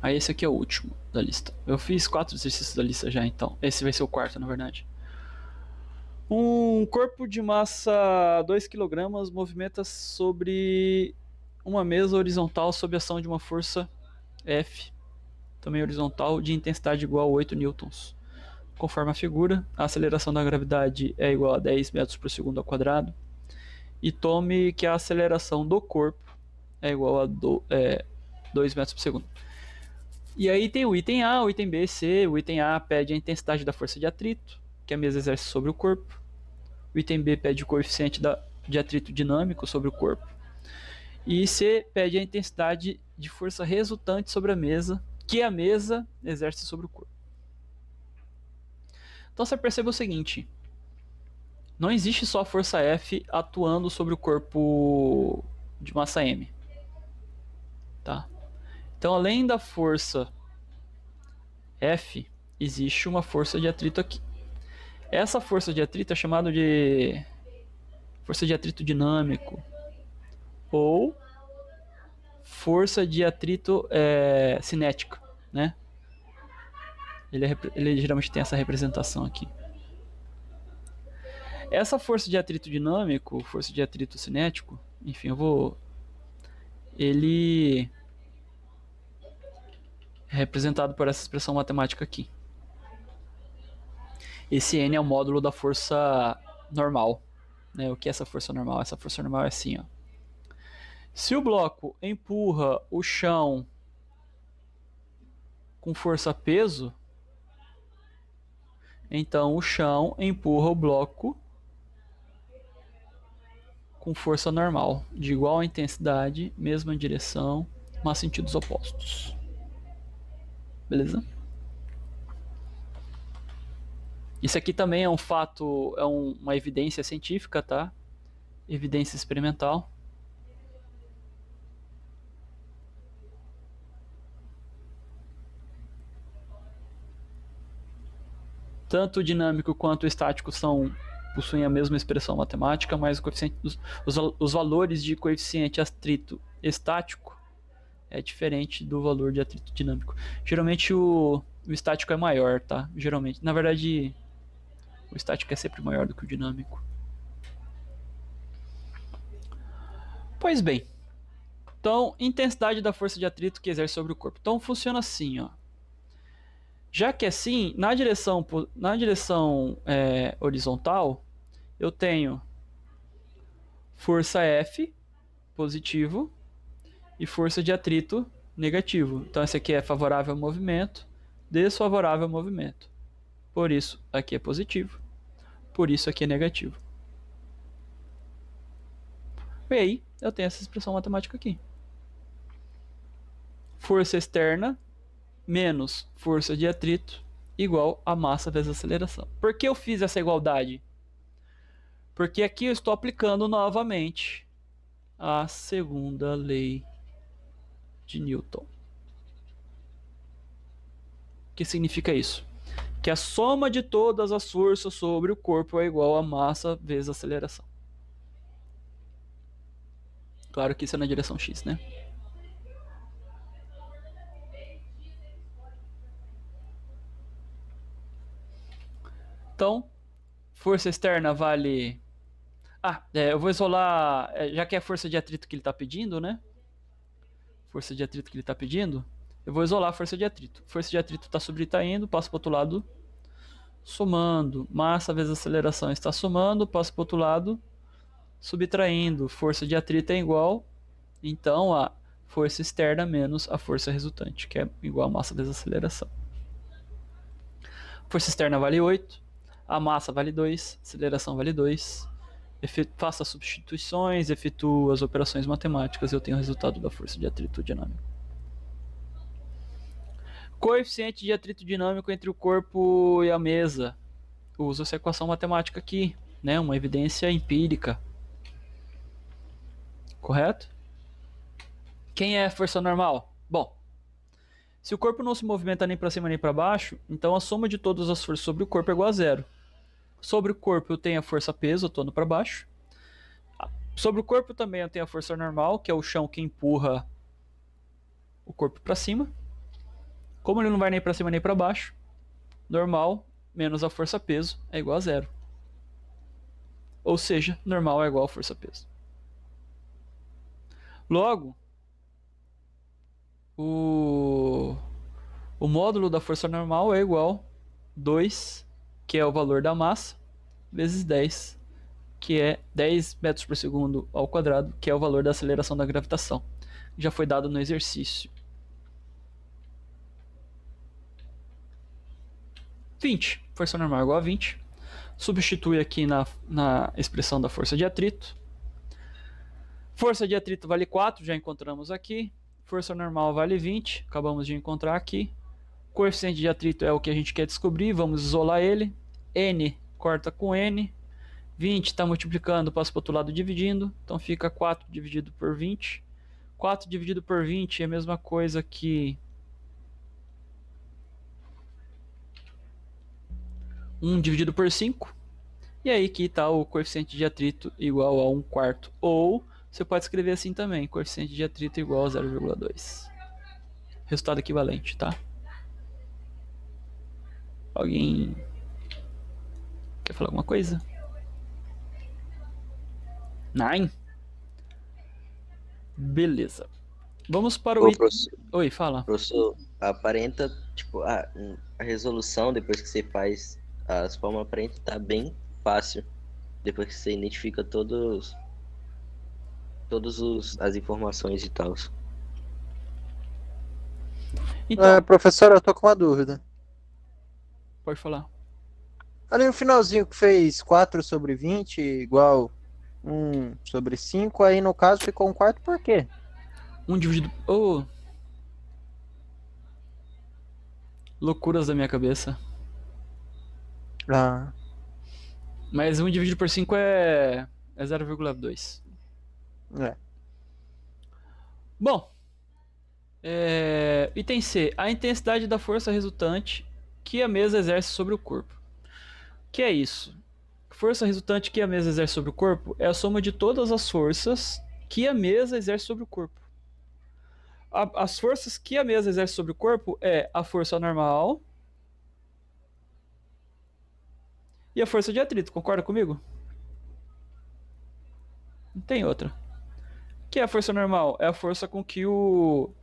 Aí esse aqui é o último da lista. Eu fiz 4 exercícios da lista já, então. Esse vai ser o quarto, na verdade. Um corpo de massa 2 kg movimenta sobre uma mesa horizontal sob ação de uma força F, também horizontal, de intensidade igual a 8 newtons. Conforme a figura, a aceleração da gravidade é igual a 10 metros por segundo ao quadrado. E tome que a aceleração do corpo é igual a 2 metros por segundo. E aí tem o item A, o item B, C. O item A pede a intensidade da força de atrito que a mesa exerce sobre o corpo. O item B pede o coeficiente de atrito dinâmico sobre o corpo. E C pede a intensidade de força resultante sobre a mesa, que a mesa exerce sobre o corpo. Então você percebe o seguinte: não existe só a força F atuando sobre o corpo de massa M. Tá? Então, além da força F, existe uma força de atrito aqui. Essa força de atrito é chamada de força de atrito dinâmico ou força de atrito cinética, né? Ele geralmente tem essa representação aqui. Essa força de atrito dinâmico, força de atrito cinético, enfim, ele é representado por essa expressão matemática aqui. Esse N é o módulo da força normal, né? O que é essa força normal? Essa força normal é assim, ó. Se o bloco empurra o chão com força peso, então o chão empurra o bloco com força normal, de igual intensidade, mesma direção, mas sentidos opostos. Beleza? Isso aqui também é um fato, uma evidência científica, tá? Evidência experimental. Tanto o dinâmico quanto o estático possuem a mesma expressão matemática, mas os valores de coeficiente atrito estático é diferente do valor de atrito dinâmico. Geralmente o estático é maior, tá? Geralmente. Na verdade, o estático é sempre maior do que o dinâmico. Pois bem. Então, intensidade da força de atrito que exerce sobre o corpo. Então, funciona assim, ó. Já que assim, na direção horizontal, eu tenho força F positivo e força de atrito negativo. Então, esse aqui é favorável ao movimento, desfavorável ao movimento. Por isso, aqui é positivo. Por isso, aqui é negativo. E aí, eu tenho essa expressão matemática aqui. Força externa menos força de atrito igual a massa vezes aceleração. Por que eu fiz essa igualdade? Porque aqui eu estou aplicando novamente a segunda lei de Newton. O que significa isso? Que a soma de todas as forças sobre o corpo é igual a massa vezes aceleração. Claro que isso é na direção x, né? Então, força externa vale... eu vou isolar... já que é a força de atrito que ele está pedindo, né? Força de atrito que ele está pedindo, eu vou isolar a força de atrito. Força de atrito está subtraindo, passo para o outro lado, somando. Massa vezes aceleração está somando, passo para o outro lado, subtraindo. Força de atrito é igual, então, a força externa menos a força resultante, que é igual a massa vezes aceleração. Força externa vale 8. A massa vale 2, a aceleração vale 2. Faço as substituições, efetuo as operações matemáticas e eu tenho o resultado da força de atrito dinâmico. Coeficiente de atrito dinâmico entre o corpo e a mesa. Eu uso essa equação matemática aqui, né? Uma evidência empírica. Correto? Quem é a força normal? Bom, se o corpo não se movimenta nem para cima nem para baixo, então a soma de todas as forças sobre o corpo é igual a zero. Sobre o corpo eu tenho a força peso, eu estou indo para baixo. Sobre o corpo também eu tenho a força normal, que é o chão que empurra o corpo para cima. Como ele não vai nem para cima nem para baixo, normal menos a força peso é igual a zero. Ou seja, normal é igual a força peso. Logo, o módulo da força normal é igual a 2, que é o valor da massa, vezes 10, que é 10 metros por segundo ao quadrado, que é o valor da aceleração da gravitação. Já foi dado no exercício. 20. Força normal é igual a 20. Substitui aqui na expressão da força de atrito. Força de atrito vale 4, já encontramos aqui. Força normal vale 20, acabamos de encontrar aqui. Coeficiente de atrito é o que a gente quer descobrir, vamos isolar ele. N corta com N. 20 está multiplicando, passa para o outro lado dividindo. Então fica 4 dividido por 20. 4 dividido por 20 é a mesma coisa que 1 dividido por 5. E aí aqui está o coeficiente de atrito igual a 1/4. Ou você pode escrever assim também, coeficiente de atrito igual a 0,2. Resultado equivalente, tá? Alguém quer falar alguma coisa? 9? Beleza. Vamos para o item. Professor, Oi, fala. professor, aparenta, tipo, a resolução, depois que você faz as formas, aparenta estar bem fácil. Depois que você identifica todas as informações e tal. Então, Professor, eu tô com uma dúvida. pode falar. Ali no finalzinho que fez 4 sobre 20 igual 1 sobre 5, aí no caso ficou 1/4 por quê? 1 dividido... Oh. Loucuras da minha cabeça. Ah, Mas 1 dividido por 5 é 0,2. é. Bom, item C. A intensidade da força resultante que a mesa exerce sobre o corpo. Que é isso? Força resultante que a mesa exerce sobre o corpo é a soma de todas as forças que a mesa exerce sobre o corpo. As forças que a mesa exerce sobre o corpo é a força normal e a força de atrito. Concorda comigo? Não tem outra. O que é a força normal? É a força com que o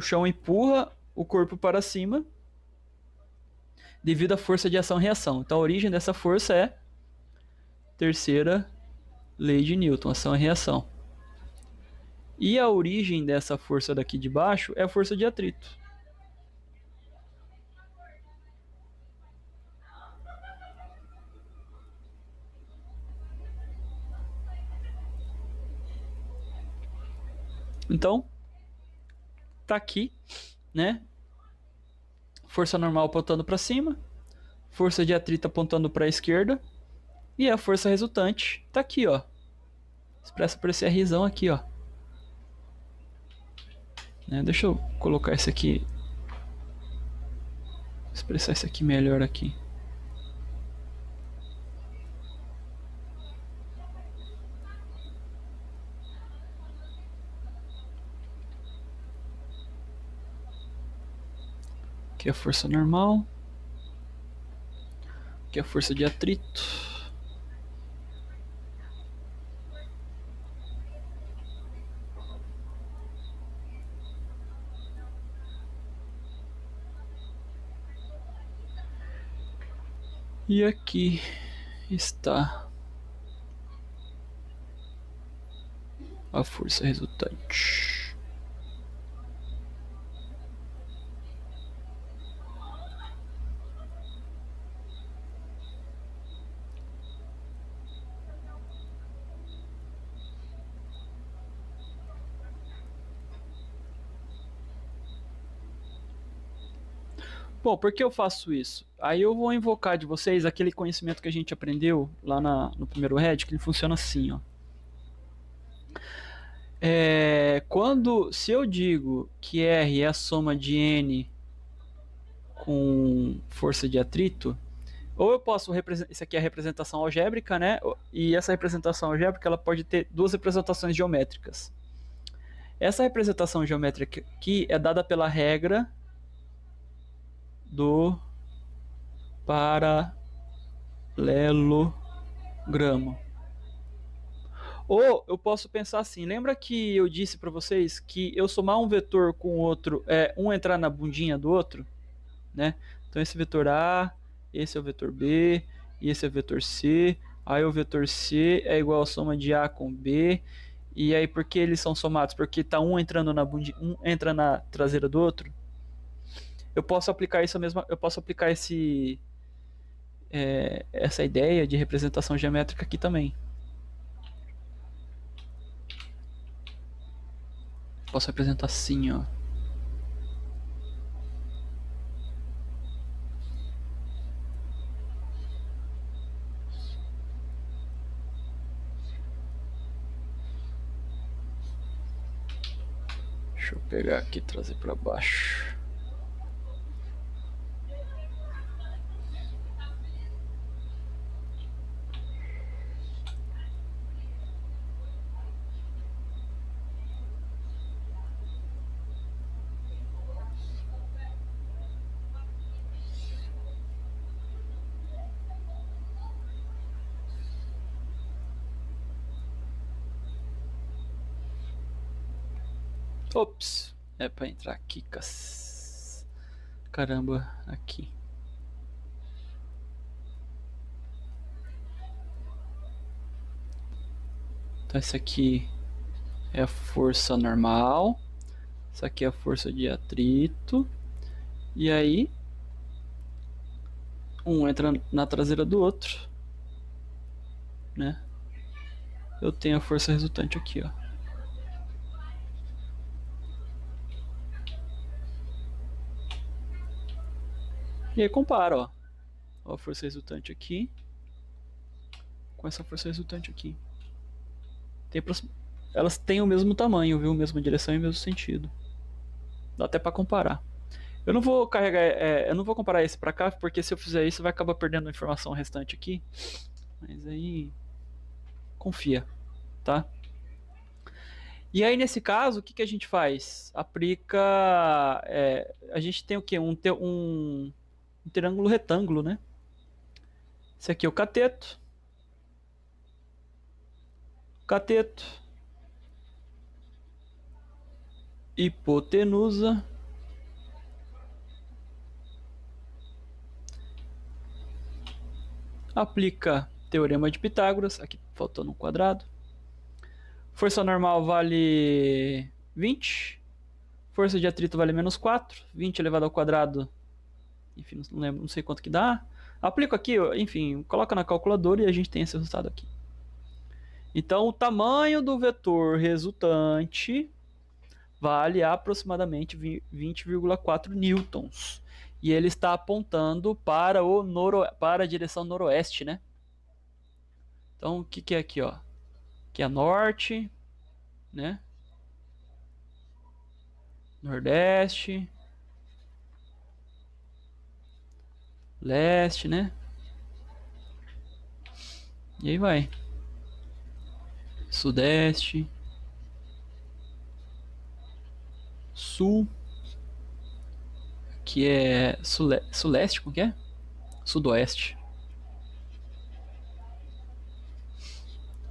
chão empurra o corpo para cima devido à força de ação-reação. Então a origem dessa força é terceira lei de Newton, ação e reação. E a origem dessa força daqui de baixo é a força de atrito. Então, tá aqui, né? Força normal apontando para cima, força de atrito apontando para a esquerda e a força resultante tá aqui, ó. Expressa por esse Rzão aqui, ó. Né? Deixa eu colocar esse aqui, expressar isso aqui melhor aqui. Aqui é a força normal. Aqui é a força de atrito. E aqui está a força resultante. Bom, por que eu faço isso? Aí eu vou invocar de vocês aquele conhecimento que a gente aprendeu lá no primeiro Red, que ele funciona assim, ó. Se eu digo que R é a soma de N com força de atrito, ou eu posso representar, isso aqui é a representação algébrica, né? E essa representação algébrica ela pode ter duas representações geométricas. Essa representação geométrica aqui é dada pela regra do paralelogramo. Ou eu posso pensar assim, lembra que eu disse para vocês que eu somar um vetor com o outro é um entrar na bundinha do outro, né? Então esse vetor A, esse é o vetor B, e esse é o vetor C, aí o vetor C é igual a soma de A com B, e aí por que eles são somados? Porque tá um entrando na bundinha, um entra na traseira do outro. Eu posso aplicar isso mesmo, eu posso aplicar essa ideia de representação geométrica aqui também. Posso representar assim, ó. Deixa eu pegar aqui e trazer para baixo. Ops, é para entrar aqui, caramba, aqui. Então esse aqui é a força normal, essa aqui é a força de atrito, e aí um entra na traseira do outro, né? Eu tenho a força resultante aqui, ó. E aí compara, ó. Ó a força resultante aqui com essa força resultante aqui. Elas têm o mesmo tamanho, viu? Mesma direção e mesmo sentido. Dá até para comparar. Eu não vou carregar, eu não vou comparar esse pra cá, porque se eu fizer isso vai acabar perdendo a informação restante aqui. Mas aí confia, tá? E aí nesse caso, o que a gente faz? Aplica, a gente tem o quê? Um triângulo retângulo, né? Esse aqui é o cateto. Cateto. Hipotenusa. Aplica teorema de Pitágoras. Aqui faltando um quadrado. Força normal vale 20. Força de atrito vale menos 4. 20 elevado ao quadrado. Enfim, não lembro, não sei quanto que dá. Aplico aqui, enfim, coloca na calculadora e a gente tem esse resultado aqui. Então, o tamanho do vetor resultante vale aproximadamente 20,4 newtons. E ele está apontando para a direção noroeste, né? Então, o que é aqui, ó? Aqui é norte, né? Nordeste, leste, né? E aí vai. Sudeste, sul, que é suleste, como que é? Sudoeste.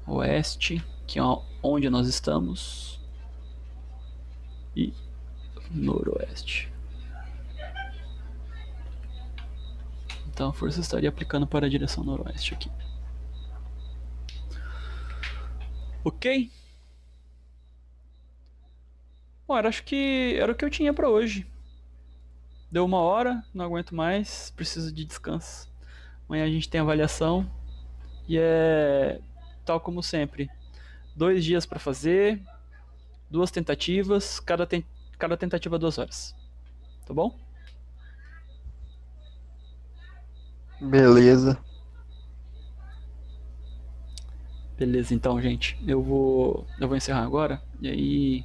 Oeste, que é onde nós estamos. E noroeste. Então a força estaria aplicando para a direção noroeste aqui. Ok? Bom, acho que era o que eu tinha para hoje. Deu 1 hora, não aguento mais, preciso de descanso. Amanhã a gente tem avaliação e é tal como sempre. 2 dias para fazer, 2 tentativas, cada tentativa 2 horas. Tá bom? Beleza. Beleza, então, gente. Eu vou encerrar agora. E aí